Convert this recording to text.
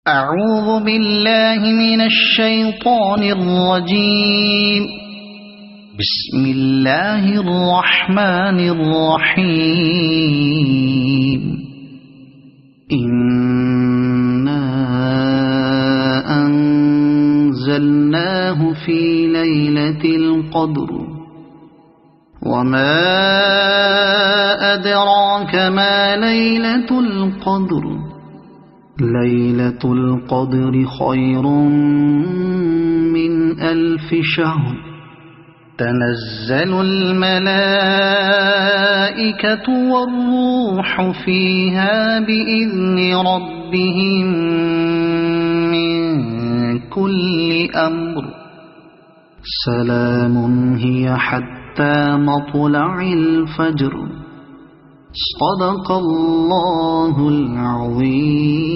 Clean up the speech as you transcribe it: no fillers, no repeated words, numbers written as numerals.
أعوذ بالله من الشيطان الرجيم. بسم الله الرحمن الرحيم. إنا أنزلناه في ليلة القدر وما أدراك ما ليلة القدر ليلة القدر خير من 1000 شهر تنزل الملائكة والروح فيها بإذن ربهم من كل أمر سلام هي حتى مطلع الفجر. صدق الله العظيم.